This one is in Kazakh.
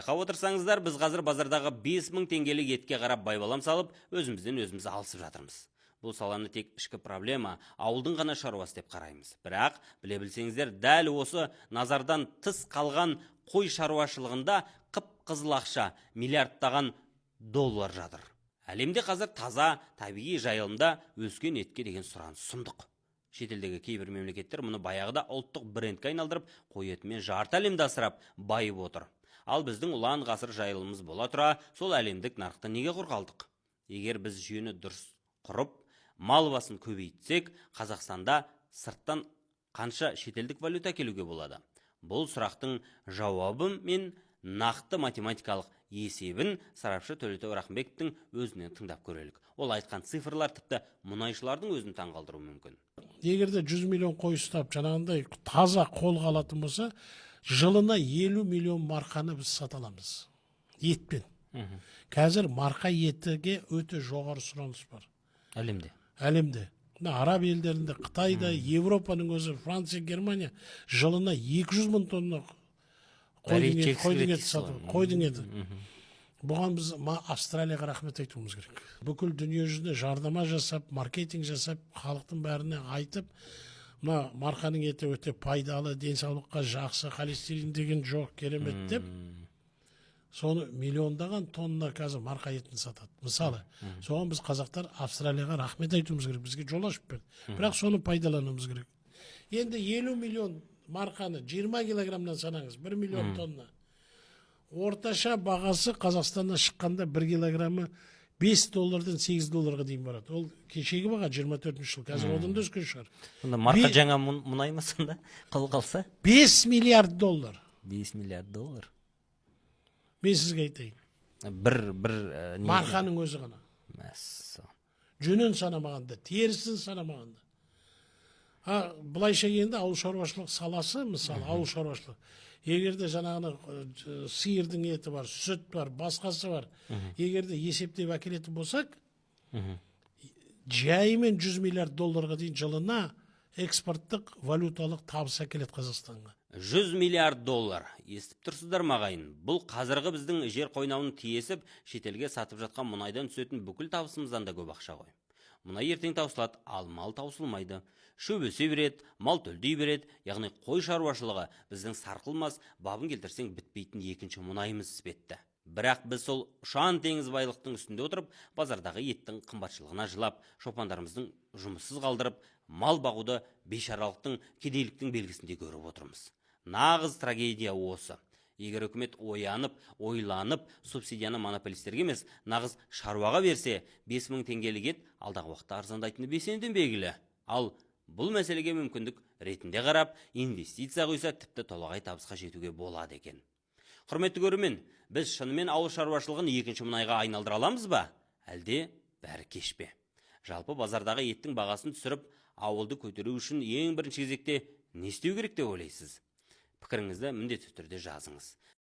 Байқап отырсаңыздар, біз қазір базардағы 5000 теңгелік етке қарап байбалам салып, өзімізден өзіміз алысып жатырмыз. Бұл саланы тек ішкі проблема, ауылдың ғана шаруасы деп қараймыз. Бірақ, біле білсеңіздер, дәл осы назардан тыс қалған қой шаруашылығында қып-қызыл ақша, миллиардтаған доллар жатыр. Әлемде қазір таза, табиғи жайылымда өскен етке деген сұраныс сұмдық. Шетелдегі кейбір мемлекеттер мұны баяғыда ұлттық брендке айналдырып, қой етімен жарты әлемді асырап байып отыр. Ал біздің ұлан ғасыр жайылымымыз бола тұра, сол әлемдік нарықты неге құр қалдық? Егер біз жүйені дұрыс құрып, мал басын көбейтсек, Қазақстанда сырттан қанша шетелдік валюта келуге болады? Бұл сұрақтың жауабы мен нақты математикалық есебін сарапшы Төлеутай Рахымбековтің өзінен тыңдап көрелік. Ол айтқан цифрлар тіпті мұнайшылардың өзін таңғалдыруы мүмкін. Егерде 100 миллион қой ұстап, жаңағындай таза қолға алатын болса, жылына 50 миллион марқаны біз сата аламыз. Етпен. Қазір марқа етіге өте жоғары сұраныс бар. Әлемде. Әлемде. Араб елдерінде, Қытайда, Европаның өзі, Франция, Германия жылына 200 мың тонна қойдың еті. Бұған біз Австралияға рахмет айтуымыз керек. Бүкіл дүние жүзінде жарнама жасап, маркетинг жасап, халықтың бәріне айтып, мына марқаның еті өте пайдалы, денсаулыққа жақсы, холестерин деген жоқ, керемет деп, соны миллиондаған тонна қазір марқа етін сатады. Мысалы, соған біз қазақтар Австралияға рахмет айтуымыз керек, бізге жол ашып берді. Бірақ соны пайдалануымыз керек. Енді 50 миллион марқаны 20 килограммнан санаңыз, 1 миллион тонна. Орташа бағасы Қазақстаннан шыққанда 1 килограммы $5 8 долларға дейін барады. Ол кешегі баға 24 жыл, қазір одан да өскен шығар. Марқа жаңа мұнай ма сонда қалса? $5 миллиард. 5 миллиард доллар. Мен сізге айтайын. Марқаның өзі ғана. Жүнін санамағанда, терісін санамағанда. Бұлайша енді ауыл шаруашылық саласы, мысалы, ауыл шаруашылық. Егерде жаңағыны сиырдың еті бар, сүт бар, басқасы бар. Егерде есептеп әкелетін болсақ, жайымен 100 миллиард долларға дейін жылына экспорттық валюталық табыс әкеледі Қазақстанға. 100 миллиард доллар. Естіп тұрсыздар мағайын. Бұл қазіргі біздің жер қойнауын тиесіп, шетелге сатып жатқан мұнайдан түсетін бүкіл табысымыздан да көп ақша ғой. Мұнай ертең таусылады, ал мал таусылмайды. Шөбесе береді, мал төлдей береді, яғни қой шаруашылығы біздің сарқылмас, бабын келтірсең бітпейтін екінші мұнайымыз іспетті. Бірақ біз сол ұшан теңіз байлықтың үстінде отырып, базардағы еттің қымбатшылығына жылап, шопандарымыздың жұмыссыз қалдырып, мал бағуды бейшаралықтың, кедейліктің белгісінде көріп отырмыз. Нағыз трагедия осы. Егер үкімет оянып, ойланып, субсидияны монополистерге емес, нағыз шаруаға берсе, 5000 теңгелік ет алдағы уақытта арзандайтыны бесенеден белгілі. Ал бұл мәселеге мүмкіндік ретінде қарап, инвестиция құйса, тіпті толағай табысқа жетуге болады екен. Құрметті көрермен, біз шынымен ауыл шаруашылығын екінші мұнайға айналдыра аламыз ба? Әлде бәрі кеш пе? Жалпы базардағы еттің бағасын түсіріп, ауылды көтеру үшін ең бірінші кезекте не істеу керек деп ойлайсыз? Пікіріңізді міндетті түрде жазыңыз.